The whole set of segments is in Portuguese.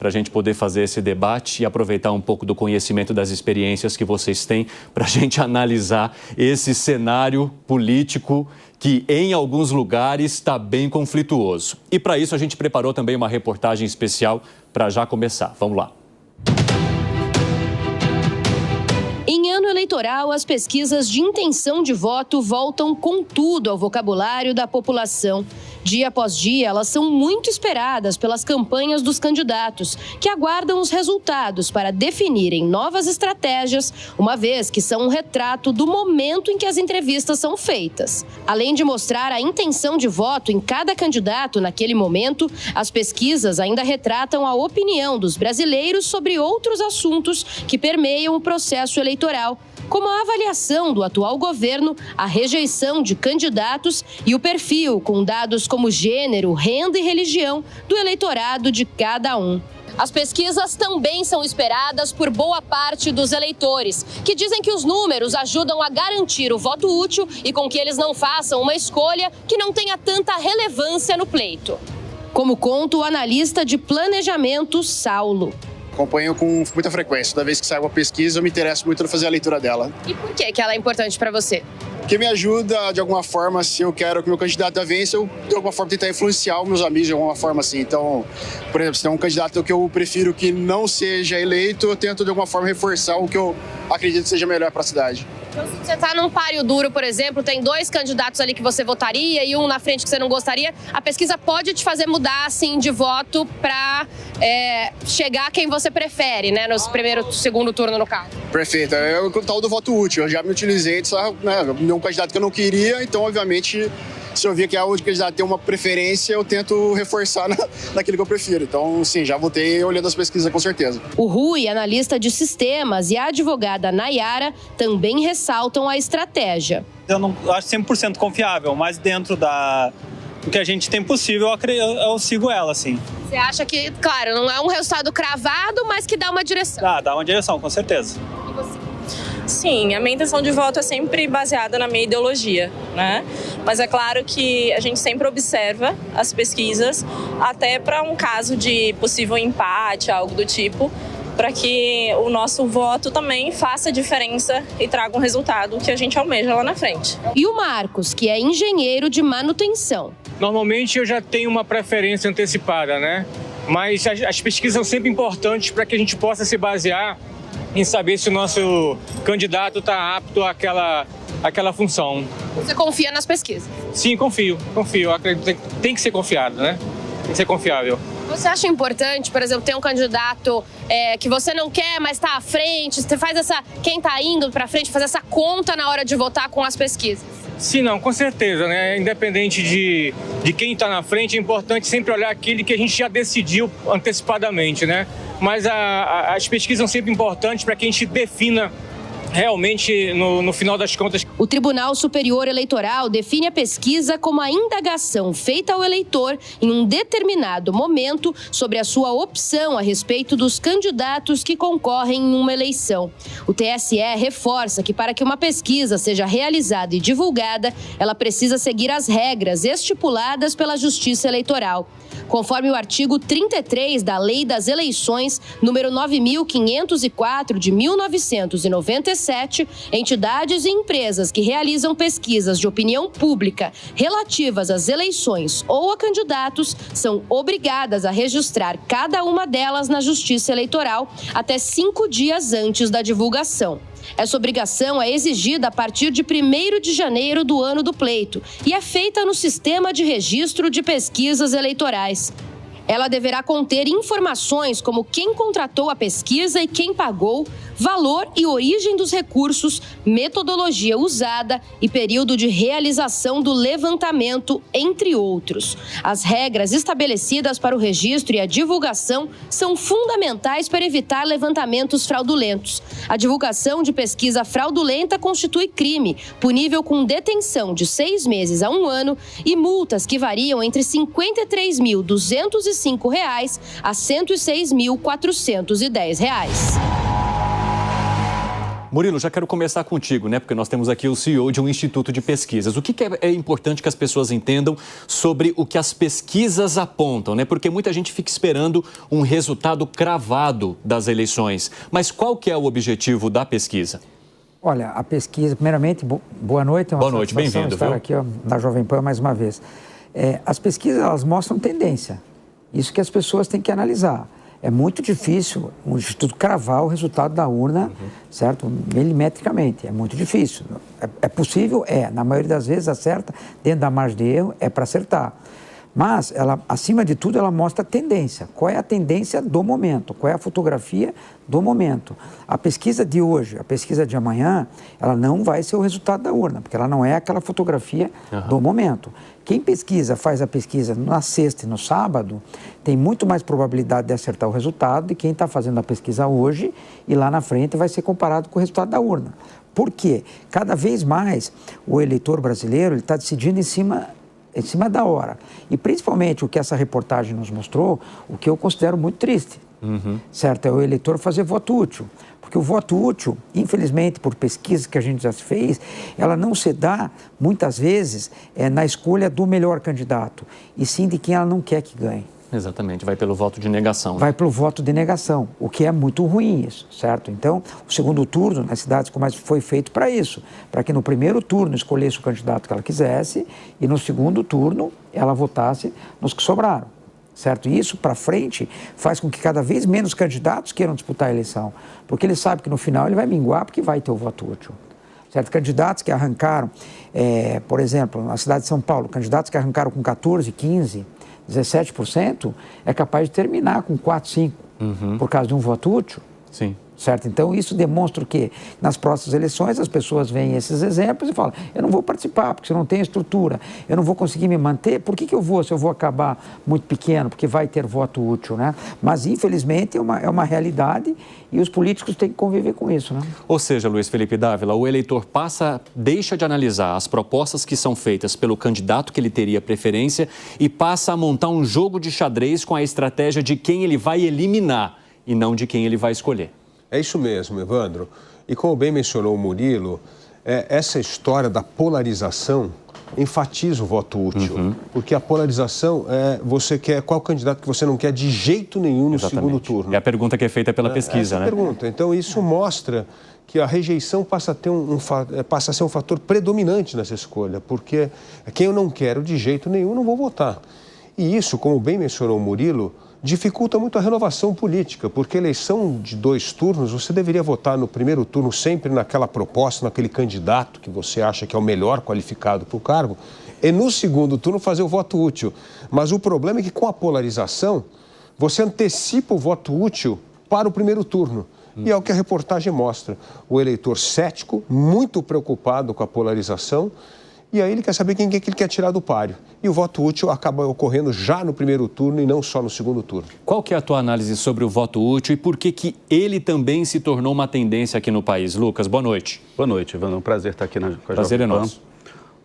para a gente poder fazer esse debate e aproveitar um pouco do conhecimento das experiências que vocês têm para a gente analisar esse cenário político que em alguns lugares está bem conflituoso. E para isso a gente preparou também uma reportagem especial para já começar. Vamos lá. Em ano eleitoral, as pesquisas de intenção de voto voltam com tudo ao vocabulário da população. Dia após dia, elas são muito esperadas pelas campanhas dos candidatos, que aguardam os resultados para definirem novas estratégias, uma vez que são um retrato do momento em que as entrevistas são feitas. Além de mostrar a intenção de voto em cada candidato naquele momento, as pesquisas ainda retratam a opinião dos brasileiros sobre outros assuntos que permeiam o processo eleitoral, como a avaliação do atual governo, a rejeição de candidatos e o perfil com dados como gênero, renda e religião do eleitorado de cada um. As pesquisas também são esperadas por boa parte dos eleitores, que dizem que os números ajudam a garantir o voto útil e com que eles não façam uma escolha que não tenha tanta relevância no pleito. Como conta o analista de planejamento, Saulo. Acompanho com muita frequência. Toda vez que sai uma pesquisa, eu me interesso muito em fazer a leitura dela. E por que ela é importante para você? Porque me ajuda, de alguma forma, se eu quero que o meu candidato vença, eu, de alguma forma, tentar influenciar os meus amigos de alguma forma assim. Então, por exemplo, se tem um candidato que eu prefiro que não seja eleito, eu tento, de alguma forma, reforçar o que eu acredito que seja melhor para a cidade. Então, se você está num páreo duro, por exemplo, tem dois candidatos ali que você votaria e um na frente que você não gostaria, a pesquisa pode te fazer mudar, assim, de voto para chegar a quem você prefere, né? No primeiro, segundo turno, no caso. Perfeito. É o tal do voto útil. Eu já me utilizei de um candidato que eu não queria, então, obviamente, se eu ver que a outra candidato tem uma preferência, eu tento reforçar naquilo que eu prefiro. Então, sim, já votei olhando as pesquisas, com certeza. O Rui, analista de sistemas, e a advogada Nayara também ressaltam a estratégia. Eu não acho 100% confiável, mas dentro do que a gente tem possível, eu sigo ela, sim. Você acha que, claro, não é um resultado cravado, mas que dá uma direção? Dá uma direção, com certeza. E você? Sim, a minha intenção de voto é sempre baseada na minha ideologia, né? Mas é claro que a gente sempre observa as pesquisas, até para um caso de possível empate, algo do tipo, para que o nosso voto também faça diferença e traga um resultado que a gente almeja lá na frente. E o Marcos, que é engenheiro de manutenção. Normalmente eu já tenho uma preferência antecipada, né? Mas as pesquisas são sempre importantes para que a gente possa se basear em saber se o nosso candidato está apto àquela função. Você confia nas pesquisas? Sim, confio. Eu acredito que tem que ser confiado, né? Tem que ser confiável. Você acha importante, por exemplo, ter um candidato que você não quer, mas está à frente? Você faz quem está indo para frente, fazer essa conta na hora de votar com as pesquisas? Sim, não, com certeza, né? Independente de quem está na frente, é importante sempre olhar aquele que a gente já decidiu antecipadamente, né? Mas as pesquisas são sempre importantes para que a gente defina realmente, no final das contas. O Tribunal Superior Eleitoral define a pesquisa como a indagação feita ao eleitor em um determinado momento sobre a sua opção a respeito dos candidatos que concorrem em uma eleição. O TSE reforça que para que uma pesquisa seja realizada e divulgada, ela precisa seguir as regras estipuladas pela Justiça Eleitoral. Conforme o artigo 33 da Lei das Eleições, número 9.504 de 1997, entidades e empresas que realizam pesquisas de opinião pública relativas às eleições ou a candidatos são obrigadas a registrar cada uma delas na Justiça Eleitoral até 5 dias antes da divulgação. Essa obrigação é exigida a partir de 1º de janeiro do ano do pleito e é feita no Sistema de Registro de Pesquisas Eleitorais. Ela deverá conter informações como quem contratou a pesquisa e quem pagou, valor e origem dos recursos, metodologia usada e período de realização do levantamento, entre outros. As regras estabelecidas para o registro e a divulgação são fundamentais para evitar levantamentos fraudulentos. A divulgação de pesquisa fraudulenta constitui crime, punível com detenção de 6 meses a 1 ano e multas que variam entre R$ 53.205 a R$ 106.410. Murilo, já quero começar contigo, né? Porque nós temos aqui o CEO de um instituto de pesquisas. O que é importante que as pessoas entendam sobre o que as pesquisas apontam, né? Porque muita gente fica esperando um resultado cravado das eleições. Mas qual que é o objetivo da pesquisa? Olha, a pesquisa, primeiramente, boa noite. Boa noite, bem-vindo. Estar aqui na Jovem Pan mais uma vez. As pesquisas, elas mostram tendência. Isso que as pessoas têm que analisar. É muito difícil um instituto cravar o resultado da urna, certo? Milimetricamente. É muito difícil. É possível? Na maioria das vezes acerta, dentro da margem de erro, é para acertar. Mas, ela, acima de tudo, ela mostra a tendência. Qual é a tendência do momento? Qual é a fotografia do momento? A pesquisa de hoje, a pesquisa de amanhã, ela não vai ser o resultado da urna, porque ela não é aquela fotografia do momento. Quem faz a pesquisa na sexta e no sábado, tem muito mais probabilidade de acertar o resultado de quem está fazendo a pesquisa hoje e lá na frente vai ser comparado com o resultado da urna. Por quê? Cada vez mais o eleitor brasileiro está decidindo em cima da hora. E principalmente o que essa reportagem nos mostrou, o que eu considero muito triste, certo? É o eleitor fazer voto útil. Porque o voto útil, infelizmente, por pesquisas que a gente já fez, ela não se dá, muitas vezes, na escolha do melhor candidato, e sim de quem ela não quer que ganhe. Exatamente, vai pelo voto de negação. Vai pelo voto de negação, o que é muito ruim isso, certo? Então, o segundo turno, nas cidades como essa, foi feito para isso, para que no primeiro turno escolhesse o candidato que ela quisesse e no segundo turno ela votasse nos que sobraram, certo? E isso, para frente, faz com que cada vez menos candidatos queiram disputar a eleição, porque ele sabe que no final ele vai minguar porque vai ter o voto útil. Certo? Candidatos que arrancaram, por exemplo, na cidade de São Paulo, candidatos que arrancaram com 14, 15, 17%, é capaz de terminar com 4, 5, por causa de um voto útil. Sim. Certo? Então, isso demonstra que nas próximas eleições as pessoas veem esses exemplos e falam, eu não vou participar porque eu não tenho estrutura, eu não vou conseguir me manter, por que eu vou se eu vou acabar muito pequeno, porque vai ter voto útil, né? Mas, infelizmente, é uma realidade e os políticos têm que conviver com isso, né? Ou seja, Luiz Felipe Dávila, o eleitor deixa de analisar as propostas que são feitas pelo candidato que ele teria preferência e passa a montar um jogo de xadrez com a estratégia de quem ele vai eliminar e não de quem ele vai escolher. É isso mesmo, Evandro. E como bem mencionou o Murilo, essa história da polarização enfatiza o voto útil. Porque a polarização você quer qual candidato que você não quer de jeito nenhum no segundo turno. É a pergunta que é feita pela pesquisa, né? Pergunta. Então, isso mostra que a rejeição passa a ser um fator predominante nessa escolha, porque quem eu não quero de jeito nenhum, não vou votar. E isso, como bem mencionou o Murilo, dificulta muito a renovação política, porque eleição de 2 turnos, você deveria votar no primeiro turno sempre naquela proposta, naquele candidato que você acha que é o melhor qualificado para o cargo, e no segundo turno fazer o voto útil. Mas o problema é que com a polarização, você antecipa o voto útil para o primeiro turno. E é o que a reportagem mostra. O eleitor cético, muito preocupado com a polarização, e aí ele quer saber quem é que ele quer tirar do páreo. E o voto útil acaba ocorrendo já no primeiro turno e não só no segundo turno. Qual que é a tua análise sobre o voto útil e por que ele também se tornou uma tendência aqui no país? Lucas, boa noite. Boa noite, Evandro. É um prazer estar aqui com a Jovem Pan. Prazer é nosso.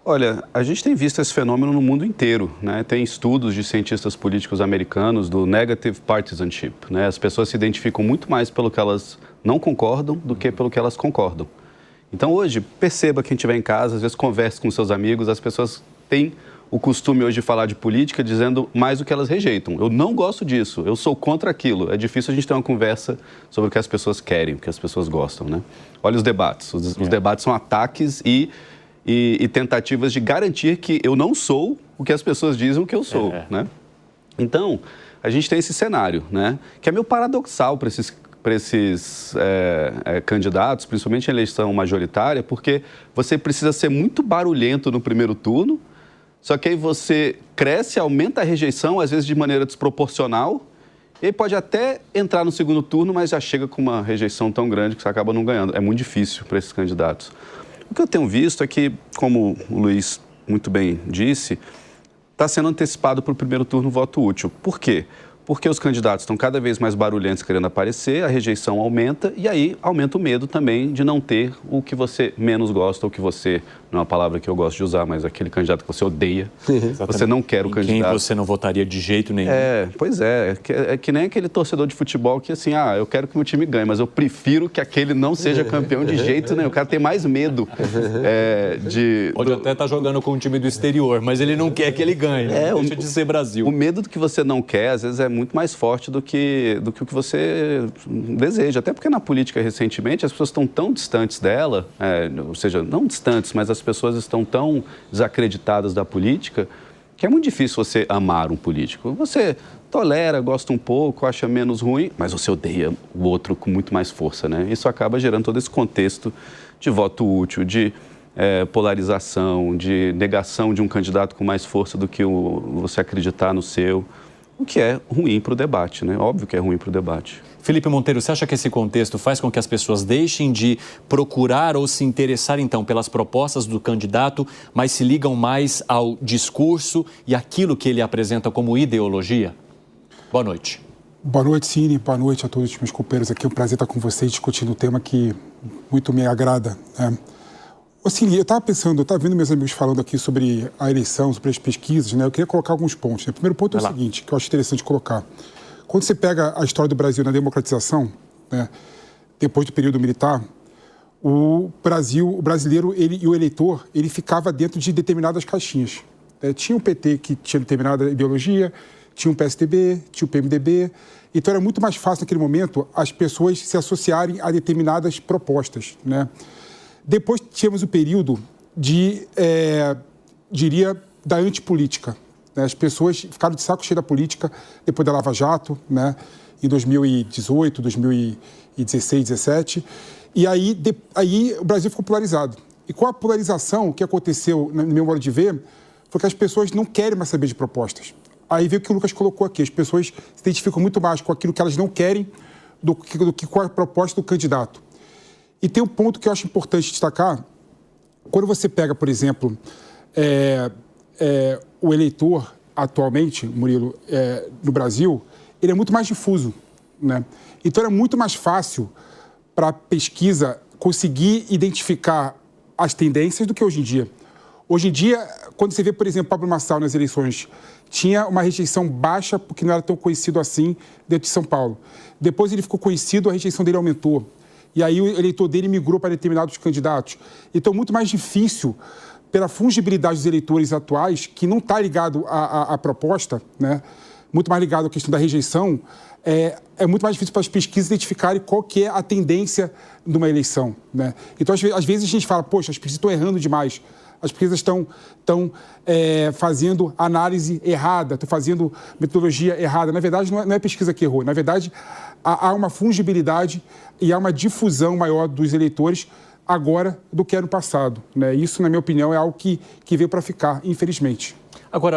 Olha, a gente tem visto esse fenômeno no mundo inteiro, né? Tem estudos de cientistas políticos americanos do negative partisanship, né? As pessoas se identificam muito mais pelo que elas não concordam do que pelo que elas concordam. Então, hoje, perceba quem estiver em casa, às vezes converse com seus amigos, as pessoas têm o costume hoje de falar de política dizendo mais o que elas rejeitam. Eu não gosto disso, eu sou contra aquilo. É difícil a gente ter uma conversa sobre o que as pessoas querem, o que as pessoas gostam, né? Olha os debates. Os debates são ataques e tentativas de garantir que eu não sou o que as pessoas dizem que eu sou, né? Então, a gente tem esse cenário, né? Que é meio paradoxal para esses candidatos, principalmente em eleição majoritária, porque você precisa ser muito barulhento no primeiro turno, só que aí você cresce, aumenta a rejeição, às vezes de maneira desproporcional, e aí pode até entrar no segundo turno, mas já chega com uma rejeição tão grande que você acaba não ganhando. É muito difícil para esses candidatos. O que eu tenho visto é que, como o Luiz muito bem disse, está sendo antecipado para o primeiro turno o voto útil. Por quê? Porque os candidatos estão cada vez mais barulhentos querendo aparecer, a rejeição aumenta e aí aumenta o medo também de não ter o que você menos gosta ou o que você não é uma palavra que eu gosto de usar, mas aquele candidato que você odeia, você não quer o candidato. Quem você não votaria de jeito nenhum. Pois é. É que nem aquele torcedor de futebol que assim, eu quero que o meu time ganhe, mas eu prefiro que aquele não seja campeão de jeito nenhum. O cara tem mais medo Pode até estar jogando com um time do exterior, mas ele não quer que ele ganhe, não deixa de ser Brasil. O medo do que você não quer, às vezes, é muito mais forte do que o que você deseja. Até porque na política, recentemente, as pessoas estão tão distantes dela, ou seja, não distantes, mas as pessoas estão tão desacreditadas da política, que é muito difícil você amar um político. Você tolera, gosta um pouco, acha menos ruim, mas você odeia o outro com muito mais força, né? Isso acaba gerando todo esse contexto de voto útil, de polarização, de negação de um candidato com mais força do que você acreditar no seu, o que é ruim para o debate, né? Óbvio que é ruim para o debate. Felipe Monteiro, você acha que esse contexto faz com que as pessoas deixem de procurar ou se interessar, então, pelas propostas do candidato, mas se ligam mais ao discurso e aquilo que ele apresenta como ideologia? Boa noite. Boa noite, Cine. Boa noite a todos os meus companheiros aqui. É um prazer estar com vocês discutindo um tema que muito me agrada. Cine, eu estava vendo meus amigos falando aqui sobre a eleição, sobre as pesquisas, né? Eu queria colocar alguns pontos. O primeiro ponto é o seguinte, que eu acho interessante colocar. Quando você pega a história do Brasil na democratização, né, depois do período militar, o brasileiro e o eleitor, ele ficava dentro de determinadas caixinhas. Tinha o PT que tinha determinada ideologia, tinha o PSDB, tinha o PMDB. Então era muito mais fácil naquele momento as pessoas se associarem a determinadas propostas, né? Depois tínhamos o período da antipolítica. As pessoas ficaram de saco cheio da política depois da Lava Jato, né? Em 2018, 2016, 2017. E aí o Brasil ficou polarizado. E com a polarização, o que aconteceu, no meu modo de ver, foi que as pessoas não querem mais saber de propostas. Aí veio o que o Lucas colocou aqui. As pessoas se identificam muito mais com aquilo que elas não querem do que com a proposta do candidato. E tem um ponto que eu acho importante destacar. Quando você pega, por exemplo, o eleitor atualmente, Murilo, no Brasil, ele é muito mais difuso, né? Então é muito mais fácil para a pesquisa conseguir identificar as tendências do que hoje em dia. Hoje em dia, quando você vê, por exemplo, Pablo Marçal nas eleições, tinha uma rejeição baixa porque não era tão conhecido assim dentro de São Paulo. Depois ele ficou conhecido, a rejeição dele aumentou. E aí o eleitor dele migrou para determinados candidatos. Então, muito mais difícil, pela fungibilidade dos eleitores atuais, que não está ligado à proposta, né? Muito mais ligado à questão da rejeição, é muito mais difícil para as pesquisas identificarem qual que é a tendência de uma eleição, né? Então, às vezes a gente fala, poxa, as pesquisas estão errando demais. As pesquisas estão fazendo análise errada, estão fazendo metodologia errada. Na verdade, não é a pesquisa que errou. Na verdade, há uma fungibilidade e há uma difusão maior dos eleitores agora do que era no passado, né? Isso, na minha opinião, é algo que veio para ficar, infelizmente. Agora,